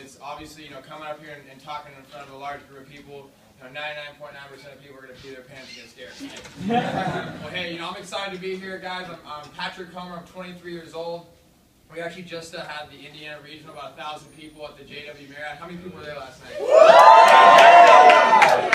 it's obviously, coming up here and talking in front of a large group of people. 99.9% of people are going to pee their pants and get scared. Well, hey, I'm excited to be here, guys. I'm Patrick Comer. I'm 23 years old. We actually just had the Indiana Regional, about 1,000 people at the JW Marriott. How many people were there last night?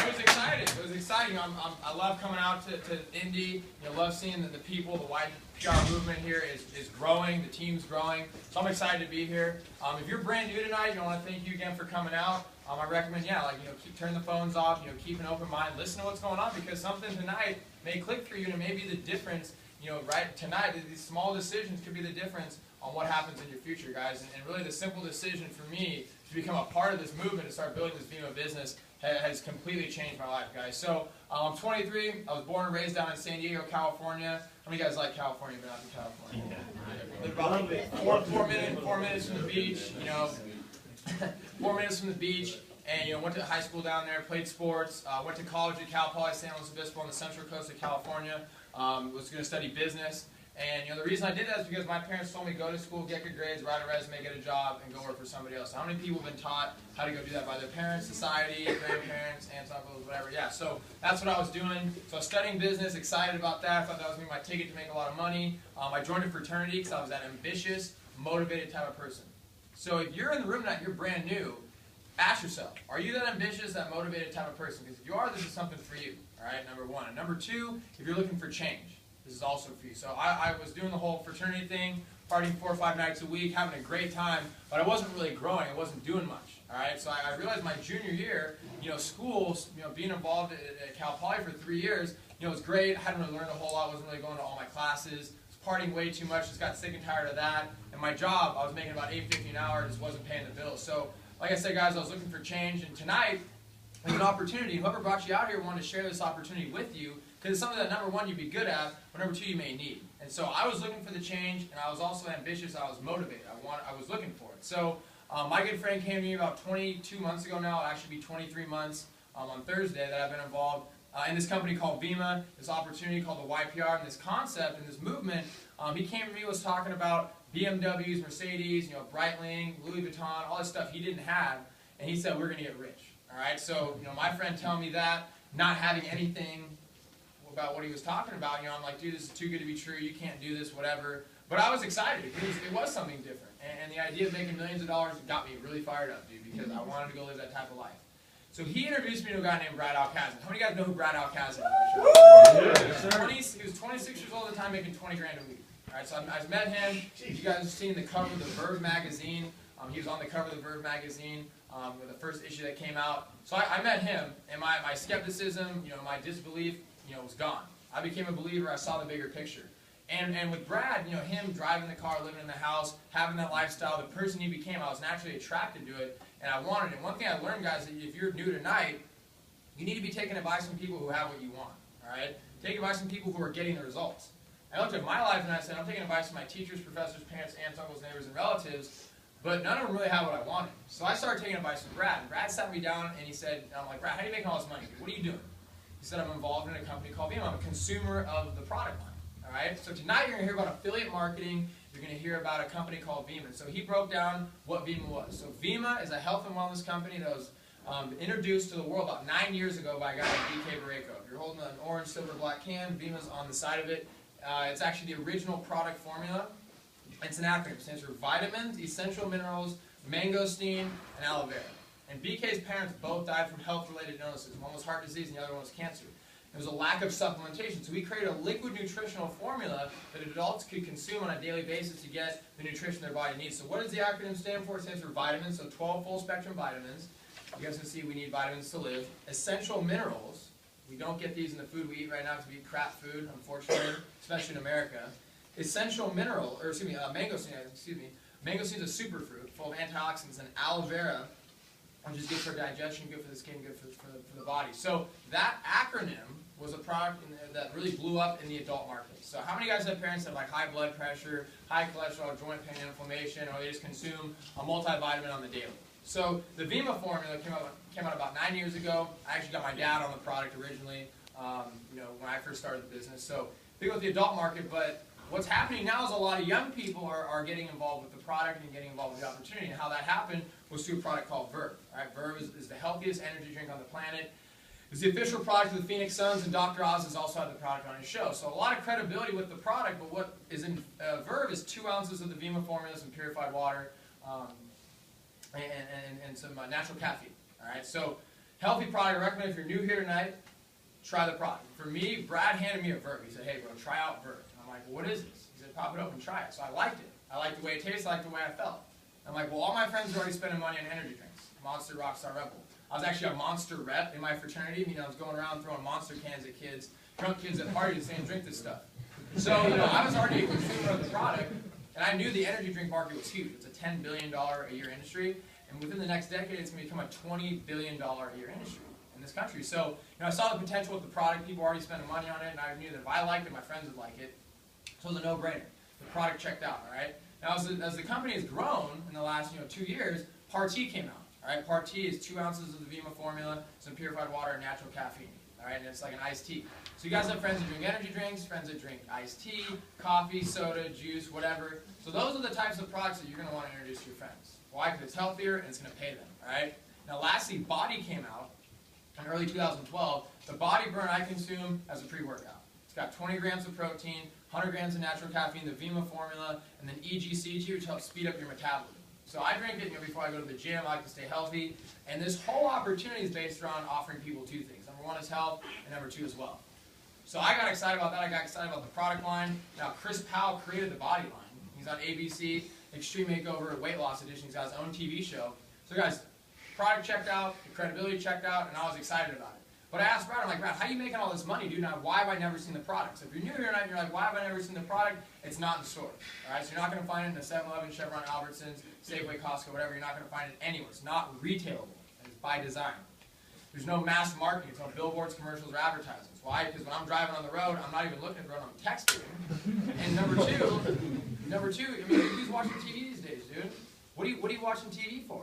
It was exciting. It was exciting. I love coming out to Indy. Love seeing that the people, the wide PR movement here is growing. The team's growing. So I'm excited to be here. If you're brand new tonight, I want to thank you again for coming out. I recommend, turn the phones off. Keep an open mind. Listen to what's going on, because something tonight may click for you, and it may be the difference. Right tonight, these small decisions could be the difference on what happens in your future, guys. And really, the simple decision for me to become a part of this movement, to start building this Vima business, has completely changed my life, guys. So I'm 23. I was born and raised down in San Diego, California. How many guys like California? Been out to California? Yeah. Live about 4 minutes from the beach. 4 minutes from the beach. And went to high school down there, played sports, went to college at Cal Poly San Luis Obispo on the central coast of California. Was going to study business. And the reason I did that is because my parents told me go to school, get good grades, write a resume, get a job, and go work for somebody else. How many people have been taught how to go do that by their parents, society, grandparents, aunts, uncles, whatever? Yeah, so that's what I was doing. So I was studying business, excited about that. I thought that was going to be my ticket to make a lot of money. I joined a fraternity because I was that ambitious, motivated type of person. So if you're in the room tonight, you're brand new, ask yourself, are you that ambitious, that motivated type of person? Because if you are, this is something for you, all right, number one. And number two, if you're looking for change, this is also for you. So I was doing the whole fraternity thing, partying 4 or 5 nights a week, having a great time, but I wasn't really growing. I wasn't doing much, all right? So I realized my junior year, schools, being involved at Cal Poly for 3 years, it was great. I hadn't really learned a whole lot. Wasn't really going to all my classes. Was partying way too much. Just got sick and tired of that. And my job, I was making about $8.50 an hour, just wasn't paying the bills. So like I said, guys, I was looking for change, and tonight there's an opportunity. Whoever brought you out here wanted to share this opportunity with you, because it's something that, number one, you'd be good at, but number two, you may need. And so I was looking for the change, and I was also ambitious. I was motivated. I was looking for it. So my good friend came to me about 22 months ago now. It'll actually be 23 months on Thursday that I've been involved in this company called Vima, this opportunity called the YPR, and this concept and this movement. He came to me, was talking about BMWs, Mercedes, Breitling, Louis Vuitton, all this stuff he didn't have, and he said, we're going to get rich. All right, so my friend telling me that, not having anything about what he was talking about, I'm like, dude, this is too good to be true, you can't do this, whatever. But I was excited, because it was something different, and the idea of making millions of dollars got me really fired up, dude, because I wanted to go live that type of life. So he introduced me to a guy named Brad Alcazan. How many guys know who Brad Alcazan is? He was 26 years old at the time, making 20 grand a week. All right, so I met him. You guys have seen the cover of the Verve magazine. He was on the cover of the Verve magazine with the first issue that came out. So I met him, and my skepticism, my disbelief, was gone. I became a believer. I saw the bigger picture. And with Brad, him driving the car, living in the house, having that lifestyle, the person he became, I was naturally attracted to it, and I wanted it. One thing I learned, guys, that if you're new tonight, you need to be taking advice from people who have what you want. All right, take advice from people who are getting the results. I looked at my life and I said, I'm taking advice from my teachers, professors, parents, aunts, uncles, neighbors, and relatives, but none of them really have what I wanted. So I started taking advice from Brad. And Brad sat me down and he said, I'm like, Brad, how are you making all this money? What are you doing? He said, I'm involved in a company called Vima. I'm a consumer of the product line. All right? So tonight you're going to hear about affiliate marketing. You're going to hear about a company called Vima. So he broke down what Vima was. So Vima is a health and wellness company that was introduced to the world about 9 years ago by a guy named B.K. Barreco. If you're holding an orange, silver, black can, Vima's on the side of it. It's actually the original product formula. It's an acronym. It stands for vitamins, essential minerals, mangosteen, and aloe vera. And BK's parents both died from health-related illnesses. One was heart disease and the other one was cancer. There was a lack of supplementation. So we created a liquid nutritional formula that adults could consume on a daily basis to get the nutrition their body needs. So what does the acronym stand for? It stands for vitamins, so 12 full-spectrum vitamins. You guys can see we need vitamins to live. Essential minerals. We don't get these in the food we eat right now because we eat crap food, unfortunately, especially in America. Essential mineral, or excuse me, mangosteen, Mangosteen is a superfruit full of antioxidants, and aloe vera, which is good for digestion, good for the skin, good for the body. So that acronym was a product that really blew up in the adult market. So how many guys have parents that have like high blood pressure, high cholesterol, joint pain, inflammation, or they just consume a multivitamin on the daily? So the Vima formula came out about 9 years ago. I actually got my dad on the product originally, when I first started the business. So big with the adult market, but what's happening now is a lot of young people are getting involved with the product and getting involved with the opportunity. And how that happened was through a product called Verve. All right, Verve is the healthiest energy drink on the planet. It's the official product of the Phoenix Suns, and Dr. Oz has also had the product on his show. So a lot of credibility with the product, but what is in Verve is 2 ounces of the Vima formula, some purified water, and some natural caffeine. All right, so healthy product. I recommend if you're new here tonight, try the product. For me, Brad handed me a Verve. He said, hey, bro, try out Verve. And I'm like, well, what is this? He said, pop it open, try it. So I liked it. I liked the way it tasted, I liked the way I felt. I'm like, well, all my friends are already spending money on energy drinks. Monster, Rockstar, Red Bull. I was actually a Monster rep in my fraternity. I was going around throwing Monster cans at kids, drunk kids at parties saying, drink this stuff. So, I was already a consumer of the product, and I knew the energy drink market was huge. It's a $10 billion a year industry, and within the next decade, it's going to become a $20 billion a year industry in this country. So, I saw the potential with the product. People were already spending money on it, and I knew that if I liked it, my friends would like it. So it was a no-brainer. The product checked out, all right? Now, as the company has grown in the last 2 years, Parti came out. All right, Parti is 2 ounces of the Vima formula, some purified water, and natural caffeine. All right, and it's like an iced tea. So you guys have friends that drink energy drinks, friends that drink iced tea, coffee, soda, juice, whatever. So those are the types of products that you're going to want to introduce to your friends. Why? Because it's healthier and it's going to pay them. All right. Now, lastly, Body came out in early 2012. The Body Burn I consume as a pre-workout. It's got 20 grams of protein, 100 grams of natural caffeine, the Vima formula, and then EGCG, which helps speed up your metabolism. So I drink it before I go to the gym. I like to stay healthy. And this whole opportunity is based around offering people 2 things. Number 1 is health, and number 2 is wealth. So I got excited about that. I got excited about the product line. Now, Chris Powell created the Body line. He's on ABC, Extreme Makeover, Weight Loss Edition. He's got his own TV show. So guys, product checked out, the credibility checked out, and I was excited about it. But I asked Brad, I'm like, Brad, how are you making all this money, dude? Now, why have I never seen the product? So if you're new here tonight and you're like, why have I never seen the product? It's not in the store. All right, so you're not going to find it in the 7-Eleven, Chevron, Albertsons, Safeway, Costco, whatever. You're not going to find it anywhere. It's not retailable. It's by design. There's no mass marketing. It's on billboards, commercials, or advertisements. Why? Because when I'm driving on the road, I'm not even looking at the road. I'm texting. And number two, I mean, who's watching TV these days, dude? What are you watching TV for?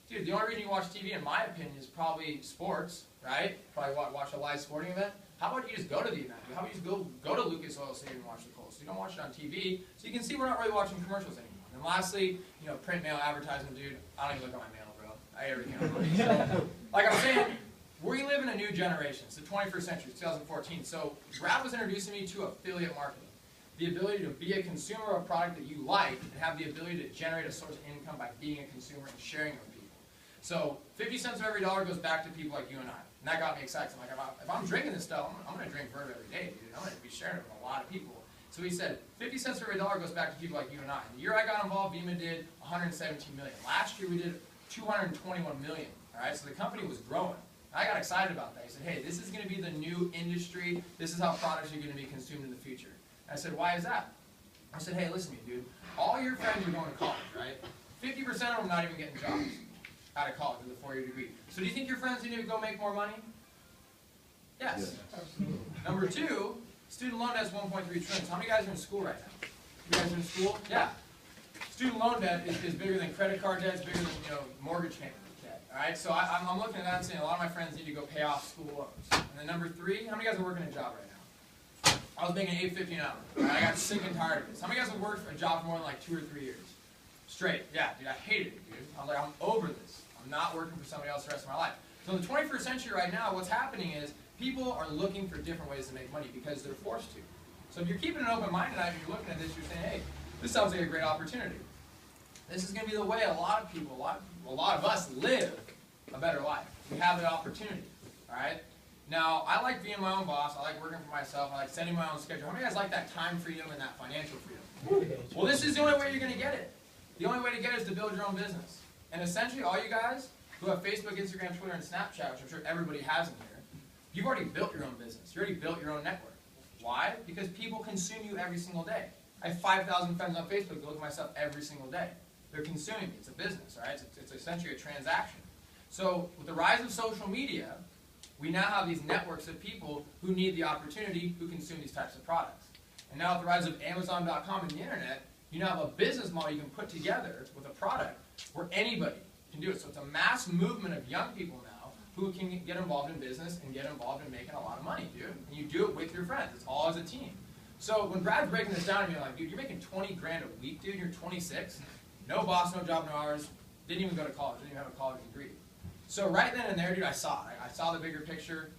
Dude, the only reason you watch TV, in my opinion, is probably sports, right? Probably watch a live sporting event. How about you just go to the event? How about you just go to Lucas Oil Stadium and watch the Colts? So you don't watch it on TV, so you can see we're not really watching commercials anymore. And lastly, print, mail, advertisement, dude. I don't even look at my mail, bro. I everything on so, like I'm saying, we live in a new generation. It's the 21st century, it's 2014. So Brad was introducing me to affiliate marketing. The ability to be a consumer of a product that you like and have the ability to generate a source of income by being a consumer and sharing it with people. So 50 cents of every dollar goes back to people like you and I. And that got me excited. So I'm like, if I'm drinking this stuff, I'm going to drink Verve every day, dude. I'm going to be sharing it with a lot of people. So he said, 50 cents of every dollar goes back to people like you and I. And the year I got involved, Vima did 117 million. Last year we did 221 million. All right, so the company was growing. I got excited about that. He said, hey, this is going to be the new industry. This is how products are going to be consumed in the future. And I said, why is that? I said, hey, listen to me, dude. All your friends are going to college, right? 50% of them not even getting jobs out of college with a 4-year degree. So do you think your friends need to go make more money? Yes. Absolutely. Number 2, student loan debt is 1.3 trillion. So how many guys are in school right now? You guys are in school? Yeah. Student loan debt is bigger than credit card debt. It's bigger than mortgage payment debt. All right. So I'm looking at that and saying a lot of my friends need to go pay off school loans. And then number 3, how many guys are working a job right now? I was making $8.50 an hour. Right? I got sick and tired of this. How many guys have worked for a job for more than like 2 or 3 years? Straight. Yeah, dude, I hated it, dude. I was like, I'm over this. I'm not working for somebody else the rest of my life. So in the 21st century right now, what's happening is people are looking for different ways to make money because they're forced to. So if you're keeping an open mind tonight and you're looking at this, you're saying, hey, this sounds like a great opportunity. This is going to be the way a lot of people, a lot of us live a better life. We have the opportunity, all right? Now, I like being my own boss. I like working for myself. I like setting my own schedule. How many guys like that time freedom and that financial freedom? Well, this is the only way you're going to get it. The only way to get it is to build your own business. And essentially, all you guys who have Facebook, Instagram, Twitter, and Snapchat, which I'm sure everybody has in here, you've already built your own business. You already built your own network. Why? Because people consume you every single day. I have 5,000 friends on Facebook that look at my stuff every single day. They're consuming me. It's a business, right? It's essentially a transaction. So with the rise of social media, we now have these networks of people who need the opportunity, who consume these types of products. And now with the rise of Amazon.com and the internet, you now have a business model you can put together with a product where anybody can do it. So it's a mass movement of young people now who can get involved in business and get involved in making a lot of money, dude. And you do it with your friends. It's all as a team. So when Brad's breaking this down to me, like, dude, you're making 20 grand a week, dude. You're 26. No boss, no job, no hours. Didn't even go to college, didn't even have a college degree. So right then and there, dude, I saw it. I saw the bigger picture.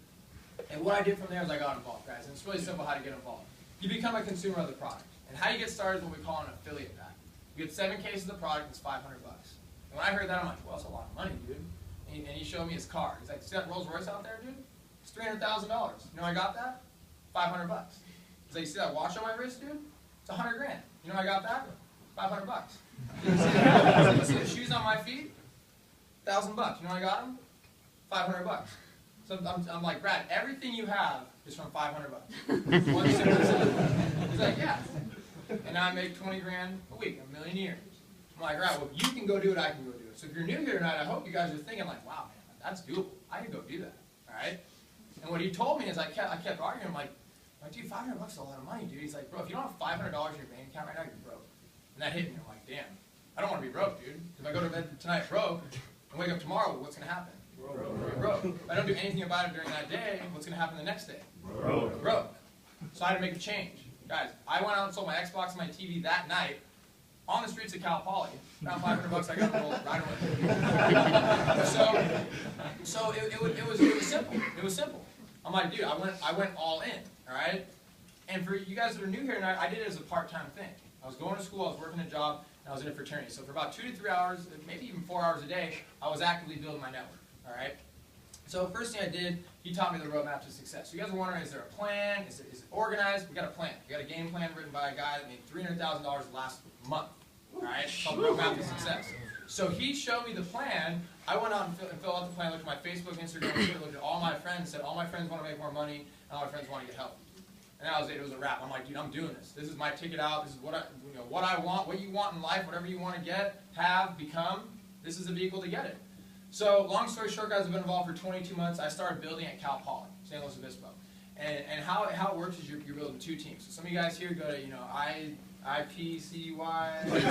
And what I did from there is I got involved, guys. And it's really simple how to get involved. You become a consumer of the product. And how you get started is what we call an affiliate pack. You get 7 cases of the product, it's $500. And when I heard that, I'm like, well, that's a lot of money, dude. And he showed me his car. He's like, see that Rolls Royce out there, dude? It's $300,000. You know I got that? $500. He's like, you see that watch on my wrist, dude? It's $100 grand. You know I got that? $500. You see the shoes on my feet? $1,000. You know I got them? $500. So I'm like, Brad, everything you have is from $500. One simple thing. He's like, yeah. And now I make 20 grand a week. I'm a million a year. I'm like, right, well, if you can go do it, I can go do it. So if you're new here tonight, I hope you guys are thinking like, wow, man, that's doable. I can go do that. All right? And what he told me is I kept arguing. I'm like, dude, $500 is a lot of money, dude. He's like, bro, if you don't have $500 in your bank account right now, you're broke. And that hit me. I'm like, damn, I don't want to be broke, dude. If I go to bed tonight broke and wake up tomorrow, what's going to happen? Broke. If I don't do anything about it during that day, what's going to happen the next day? Broke. So I had to make a change. Guys, I went out and sold my Xbox and my TV that night on the streets of Cal Poly. Found $500, I got to roll right away. So it was simple. It was simple. I'm like, dude, I went all in, all right? And for you guys that are new here tonight, I did it as a part-time thing. I was going to school, I was working a job, and I was in a fraternity. So for about 2 to 3 hours, maybe even 4 hours a day, I was actively building my network, all right? So the first thing I did, he taught me the roadmap to success. So you guys are wondering, is there a plan? Is it organized? We got a plan. We got a game plan written by a guy that made $300,000 last month, all right? It's called Roadmap to Success. So he showed me the plan. I went out and filled out the plan, looked at my Facebook, Instagram, Twitter, looked at all my friends, said all my friends want to make more money, and all my friends want to get help. And that was it. It was a wrap. I'm like, dude, I'm doing this. This is my ticket out. This is what I want, what you want in life, whatever you want to get, have, become. This is the vehicle to get it. So long story short, guys, I've been involved for 22 months. I started building at Cal Poly, San Luis Obispo. And how it works is you're building 2 teams. So some of you guys here go to, IPCY. Some of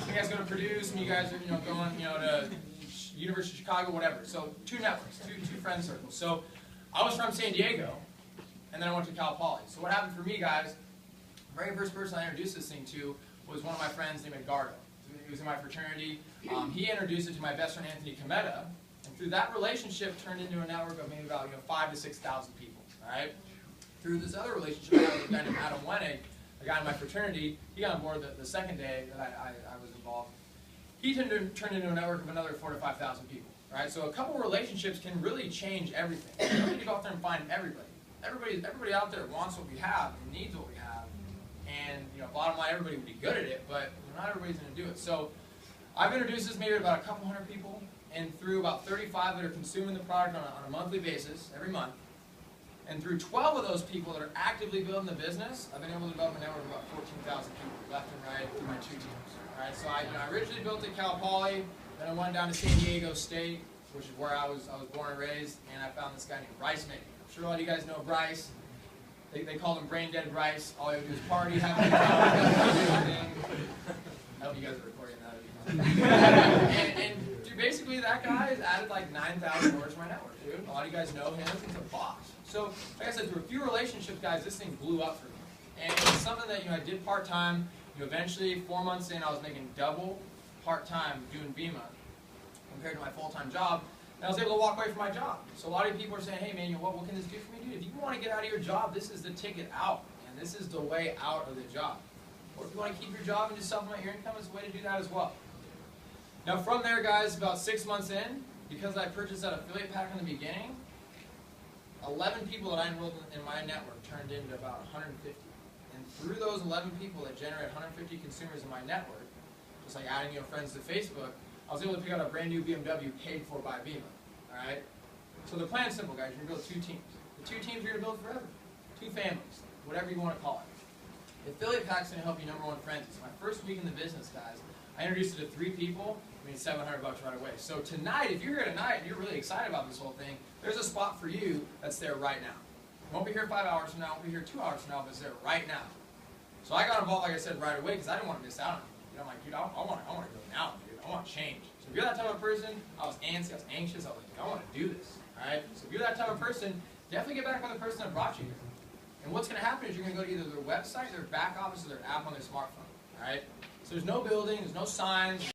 you guys go to Purdue. Some of you guys are, going, to University of Chicago, whatever. So 2 networks, two friend circles. So I was from San Diego, and then I went to Cal Poly. So what happened for me, guys, the very first person I introduced this thing to was one of my friends named Edgardo. He was in my fraternity. He introduced it to my best friend, Anthony Cometa. And through that relationship, turned into a network of maybe about 5,000 to 6,000 people. All right? Through this other relationship I had with a guy named Adam Wenig, a guy in my fraternity, he got on board the second day that I was involved. He turned into a network of another 4,000 to 5,000 people. Right? So a couple relationships can really change everything. You don't need to go out there and find everybody. Everybody out there wants what we have and needs what we have. And bottom line, everybody would be good at it, but not everybody's going to do it. So I've introduced this maybe to about a couple hundred people, and through about 35 that are consuming the product on a monthly basis, every month, and through 12 of those people that are actively building the business, I've been able to develop a network of about 14,000 people left and right through my 2 teams. All right, so I originally built at Cal Poly, then I went down to San Diego State, which is where I was born and raised, and I found this guy named Bryce Maybe. I'm sure a lot of you guys know Bryce. They called him Brain Dead Bryce. All he would do is party, have a good time. I hope you guys are recording that. And dude, basically that guy has added like 9,000 orders to my network, dude. A lot of you guys know him. He's a boss. So, like I said, through a few relationships, guys, this thing blew up for me. And it's something that I did part-time. Eventually, 4 months in, I was making double part-time doing Bima compared to my full-time job. And I was able to walk away from my job. So a lot of people are saying, hey man, what can this do for me, dude? If you want to get out of your job, this is the ticket out. And this is the way out of the job. Or if you want to keep your job and just supplement your income, it's a way to do that as well. Now from there, guys, about 6 months in, because I purchased that affiliate pack in the beginning, 11 people that I enrolled in my network turned into about 150. And through those 11 people that generate 150 consumers in my network, just like adding friends to Facebook, I was able to pick out a brand new BMW paid for by Bima. Alright? So the plan's simple, guys. You're going to build 2 teams. The 2 teams you're going to build forever. 2 families. Whatever you want to call it. The affiliate pack's going to help you number 1 frenzy. So my first week in the business, guys, I introduced it to 3 people. I made $700 right away. So tonight, if you're here tonight and you're really excited about this whole thing, there's a spot for you that's there right now. It won't be here 5 hours from now. It won't be here 2 hours from now, but it's there right now. So I got involved, like I said, right away because I didn't want to miss out on it. I'm like, dude, I want to go now, dude. I want change. So if you're that type of person, I was antsy, I was anxious, I was like, I want to do this. Alright? So if you're that type of person, definitely get back with the person that brought you here. And what's going to happen is you're going to go to either their website, their back office, or their app on their smartphone. Alright? So there's no building, there's no signs.